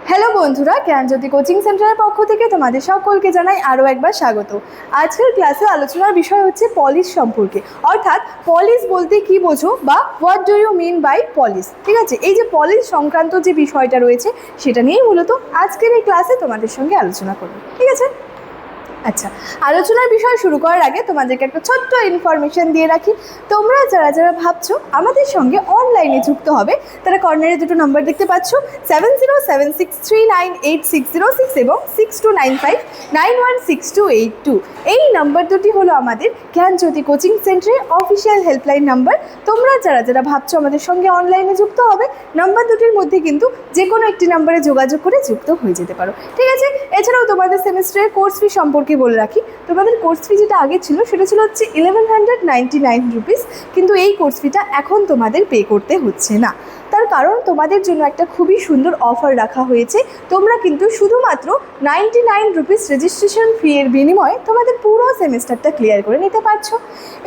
Hello বন্ধুরা, জ্ঞানজ্যোতি coaching সেন্টারের পক্ষ থেকে তোমাদের সকলকে জানাই আরও একবার স্বাগত। আজকের ক্লাসে আলোচনার বিষয় হচ্ছে পলিশ সম্পর্কে, অর্থাৎ পলিশ বলতে কি বোঝো বা what do you mean by polish. ঠিক আছে, এই যে পলিশ সংক্রান্ত যে বিষয়টা রয়েছে সেটা নিয়েই মূলত আজকের এই ক্লাসে তোমাদের সঙ্গে আলোচনা করব। ঠিক আছে, আচ্ছা, আলোচনার বিষয় শুরু করার আগে তোমাদেরকে একটা ছোট্ট ইনফরমেশন দিয়ে রাখি। তোমরা যারা যারা ভাবছো আমাদের সঙ্গে অনলাইনে যুক্ত হবে, তারা কর্নারে দুটো নাম্বার দেখতে পাচ্ছ, 7076398606 এবং 6295916282। এই নাম্বার দুটি হলো আমাদের জ্ঞানজ্যোতি কোচিং সেন্টারের অফিসিয়াল হেল্পলাইন নাম্বার। তোমরা যারা যারা ভাবছো আমাদের সঙ্গে অনলাইনে যুক্ত হবে, নাম্বার দুটির মধ্যে কিন্তু যে কোনো একটি নাম্বারে যোগাযোগ করে যুক্ত হয়ে যেতে পারো। ঠিক আছে, এছাড়াও তোমাদের সেমিস্টারের কোর্স ফি সম্পর্কে বলে রাখি। তোমাদের কোর্স ফি যেটা আগে ছিল সেটা ছিল হচ্ছে 1199 রুপিস, কিন্তু এই কোর্স ফিটা এখন তোমাদের পে করতে হচ্ছে না। তার কারণ তোমাদের জন্য একটা খুবই সুন্দর অফার রাখা হয়েছে। তোমরা কিন্তু শুধুমাত্র 99 রুপিস রেজিস্ট্রেশন ফি এর বিনিময়ে তোমাদের পুরো সেমিস্টারটা ক্লিয়ার করে নিতে পারছো।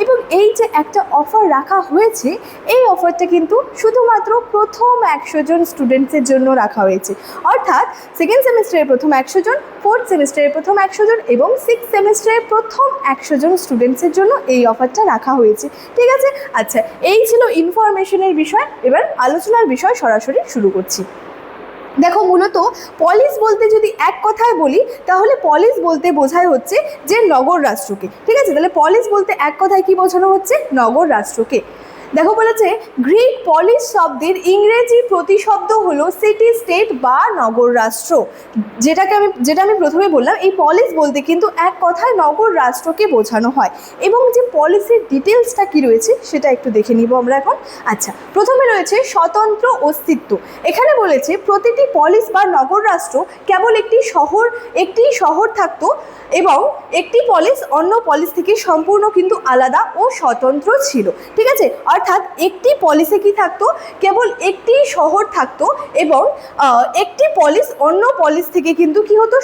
এবং এই যে একটা অফার রাখা হয়েছে, এই অফারটা কিন্তু শুধুমাত্র প্রথম 100 জন স্টুডেন্টসের জন্য রাখা হয়েছে। অর্থাৎ সেকেন্ড সেমিস্টারের প্রথম 100 জন, ফোর্থ সেমিস্টারের প্রথম 100 জন এবং সিক্স সেমিস্টারের প্রথম 100 জন স্টুডেন্টসের জন্য এই অফারটা রাখা হয়েছে। ঠিক আছে, আচ্ছা, এই ছিল ইনফরমেশনের বিষয়। এবার আলোচনার বিষয় সরাসরি শুরু করছি। দেখো, মূলত পলিশ বলতে যদি এক কথায় বলি তাহলে পলিশ বলতে বোঝায় হচ্ছে যে নগর রাষ্ট্রকে। ঠিক আছে, তাহলে পলিশ বলতে এক কথায় কি বোঝানো হচ্ছে? নগর রাষ্ট্রকে। দেখো, বলেছে গ্রিক পলিশ শব্দের ইংরেজি প্রতিশব্দ হলো সিটি স্টেট বা নগর রাষ্ট্র। যেটা আমি প্রথমে বললাম, এই পলিশ বলতে কিন্তু এক কথায় নগর রাষ্ট্রকে বোঝানো হয়। এবং যে পলিসির ডিটেলসটা কি রয়েছে সেটা একটু দেখে নিব আমরা এখন। আচ্ছা, প্রথমে রয়েছে স্বতন্ত্র অস্তিত্ব। এখানে বলেছে প্রতিটি পলিস বা নগর রাষ্ট্র কেবল একটি শহর থাকতো এবং একটি পলিস অন্য পলিস থেকে সম্পূর্ণ কিন্তু আলাদা ও স্বতন্ত্র ছিল। ঠিক আছে, অর্থাৎ একটি পলিসে কি থাকতো? কেবল একটি শহর থাকতো এবং একটি পলিস অন্য পলিস থেকে কিন্তু কি হতো?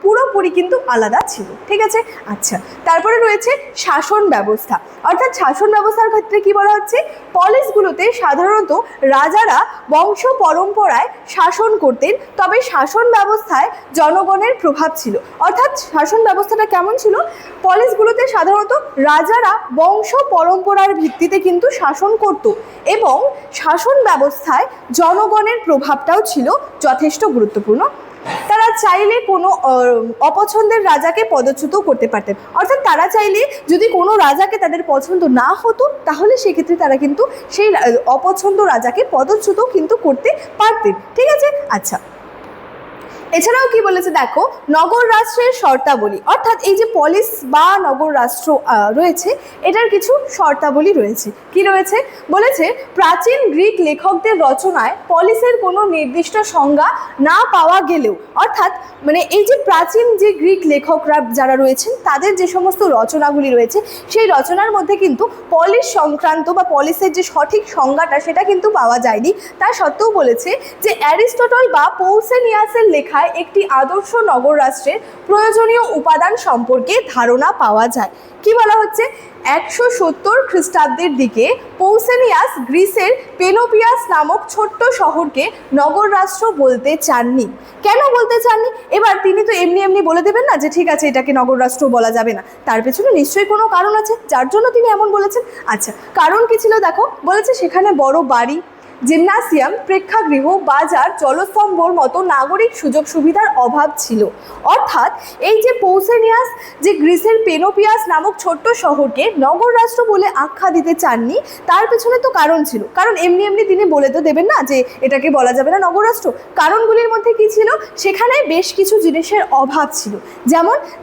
পুরোপুরি কিন্তু আলাদা ছিল। ঠিক আছে, আচ্ছা, তারপরে রয়েছে শাসন ব্যবস্থা। অর্থাৎ শাসন ব্যবস্থার ক্ষেত্রে কি বলা হচ্ছে? পলিসগুলোতে সাধারণত রাজারা বংশ পরম্পরায় শাসন করতেন, তবে শাসন ব্যবস্থায় জনগণের প্রভাব ছিল। অর্থাৎ শাসন ব্যবস্থাটা কেমন ছিল? পলিসগুলোতে সাধারণত রাজারা বংশ পরম্পরার ভিত্তিতে কিন্তু শাসন করত এবং শাসন ব্যবস্থায় জনগণের প্রভাবটাও ছিল যথেষ্ট গুরুত্বপূর্ণ। তারা চাইলে কোনো অপছন্দের রাজাকে পদচ্যুত করতে পারতেন। অর্থাৎ তারা চাইলে যদি কোনো রাজাকে তাদের পছন্দ না হতো তাহলে সেক্ষেত্রে তারা কিন্তু সেই অপছন্দ রাজাকে পদচ্যুত কিন্তু করতে পারতেন। ঠিক আছে, আচ্ছা, এছাড়াও কি বলেছে দেখো, নগর রাষ্ট্রের শর্তাবলী। অর্থাৎ এই যে পলিস বা নগর রাষ্ট্র রয়েছে, এটার কিছু শর্তাবলী রয়েছে। কি রয়েছে? বলেছে প্রাচীন গ্রিক লেখকদের রচনায় পলিসের কোনো নির্দিষ্ট সংজ্ঞা না পাওয়া গেলেও, অর্থাৎ মানে এই যে প্রাচীন যে গ্রিক লেখকরা যারা রয়েছেন তাদের যে সমস্ত রচনাগুলি রয়েছে সেই রচনার মধ্যে কিন্তু পলিস সংক্রান্ত বা পলিসের যে সঠিক সংজ্ঞাটা সেটা কিন্তু পাওয়া যায়নি। তা সত্ত্বেও বলেছে যে অ্যারিস্টটল বা পৌসেনিয়াসের লেখা একটি আদর্শ নগর রাষ্ট্রের প্রয়োজনীয় উপাদান সম্পর্কে ধারণা পাওয়া যায়। কি বলা হচ্ছে? 170 খ্রিস্টাব্দের দিকে পৌসেনিয়াস গ্রিসের পেনোপিয়াস নামক ছোট্ট শহরকে নগর রাষ্ট্র বলতে চাননি। কেন বলতে চাননি? এবার তিনি তো এমনি বলে দেবেন না যে ঠিক আছে এটাকে নগর রাষ্ট্র বলা যাবে না, তার পেছনে নিশ্চয়ই কোনো কারণ আছে যার জন্য তিনি এমন বলেছেন। আচ্ছা, কারণ কি ছিল দেখো, বলেছে সেখানে বড় বাড়ি, জিমনাসিয়াম, প্রেক্ষাগৃহ, বাজার, জলস্তম্ভর মতো নাগরিক সুযোগ সুবিধার অভাব ছিল। অর্থাৎ এই যে পৌসেনিয়াস যে গ্রিসের পেনোপিয়াস নামক ছোট্ট শহরকে নগর রাষ্ট্র বলে আখ্যা দিতে চাননি, তার পেছনে তো কারণ ছিল। কারণ এমনি তিনি বলে তো দেবেন না যে এটাকে বলা যাবে না নগর রাষ্ট্র। কারণগুলির মধ্যে কি ছিল? সেখানে বেশ কিছু জিনিসের অভাব ছিল।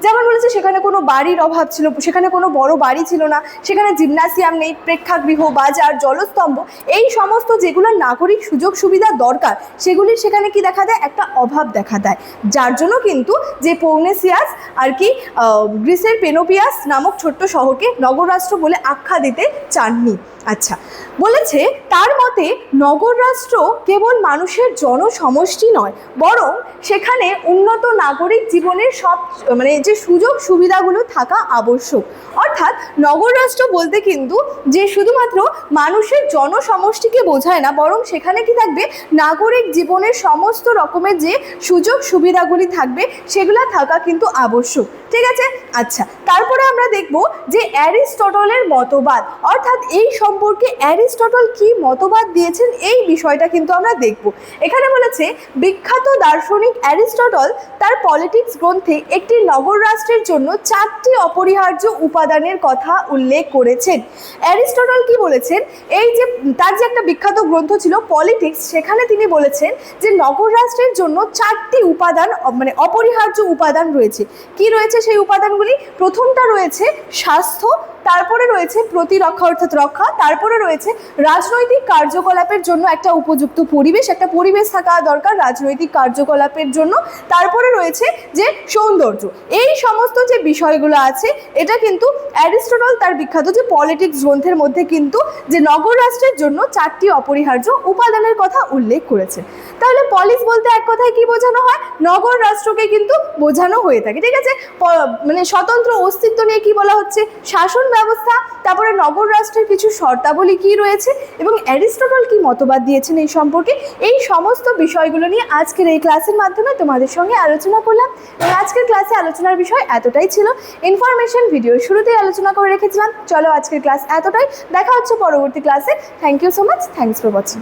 যেমন বলেছে সেখানে কোনো বাড়ির অভাব ছিল, সেখানে কোনো বড় বাড়ি ছিল না, সেখানে জিমনাসিয়াম নেই, প্রেক্ষাগৃহ, বাজার, জলস্তম্ভ, এই সমস্ত যেগুলো নাগরিক সুযোগ সুবিধা দরকার সেগুলির সেখানে কি দেখা দেয়? একটা অভাব দেখা দেয়। যার জন্য কিন্তু যে পৌনেসিয়াস আর কি গ্রিসের পেনোপিয়াস নামক ছোট্ট শহরকে নগর রাষ্ট্র বলে আখ্যা দিতে চাননি। আচ্ছা, বলেছে তার মতে নগর রাষ্ট্র কেবল মানুষের জনসমষ্টি নয়, বরং সেখানে উন্নত নাগরিক জীবনের সব যে সুযোগ সুবিধাগুলো থাকা আবশ্যক। অর্থাৎ নগর রাষ্ট্র বলতে কিন্তু যে শুধুমাত্র মানুষের জনসমষ্টিকে বোঝায় না, বরং সেখানে কি থাকবে, নাগরিক জীবনের সমস্ত রকমের যে সুযোগ সুবিধাগুলি থাকবে সেগুলো থাকা কিন্তু আবশ্যক। ঠিক আছে। আচ্ছা, তারপরে আমরা দেখব যে অ্যারিস্টটলের মতবাদ, অর্থাৎ এই সম্পর্কে অ্যারিস্টটল কি মতবাদ দিয়েছেন এই বিষয়টা কিন্তু আমরা দেখব। এখানে বলেছে বিখ্যাত দার্শনিক অ্যারিস্টটল তার পলিটিক্স গ্রন্থে একটি নগর রাষ্ট্রের জন্য 4টি অপরিহার্য উপাদানের কথা উল্লেখ করেছেন। অ্যারিস্টটল কি বলেছেন, এই যে তার যে একটা বিখ্যাত গ্রন্থ ছিল পলিটিক্স, সেখানে তিনি বলেছেন যে নগর রাষ্ট্রের জন্য 4টি উপাদান অপরিহার্য উপাদান রয়েছে। কি রয়েছে সেই উপাদানগুলি? প্রথমটা রয়েছে স্বাস্থ্য, তারপরে রয়েছে প্রতিরক্ষা অর্থাৎ রক্ষা, তারপরে রয়েছে রাজনৈতিক কার্যকলাপের জন্য একটা উপযুক্ত পরিবেশ, একটা পরিবেশ থাকা দরকার রাজনৈতিক কার্যকলাপের জন্য, তারপরে রয়েছে যে সৌন্দর্য। এই সমস্ত যে বিষয়গুলো আছে এটা কিন্তু অ্যারিস্টটল তার বিখ্যাত যে পলিটিক্স গ্রন্থের মধ্যে কিন্তু যে নগর রাষ্ট্রের জন্য 4টি অপরিহার্য উপাদানের কথা উল্লেখ করেছে। তাহলে পলিস বলতে এক কথায় কি বোঝানো হয়? নগর রাষ্ট্রকে কিন্তু বোঝানো হয়ে থাকে। ঠিক আছে। স্বতন্ত্র অস্তিত্ব নিয়ে কি বলা হচ্ছে? শাসন ব্যবস্থা, তারপরে নগর রাষ্ট্রের কিছু শর্তাবলী কি রয়েছে এবং অ্যারিস্টটল কি মতবাদ দিয়েছেন এই সম্পর্কে, এই সমস্ত বিষয়গুলো নিয়ে আজকের এই ক্লাসের মাধ্যমে তোমাদের সঙ্গে আলোচনা করলাম। আজকের ক্লাসে আলোচনার বিষয় এতটাই ছিল। ইনফরমেশন ভিডিও শুরুতেই আলোচনা করে রেখেছিলাম। চলো আজকের ক্লাস এতটাই, দেখা হচ্ছে পরবর্তী ক্লাসে। Thank you so much, thanks for watching.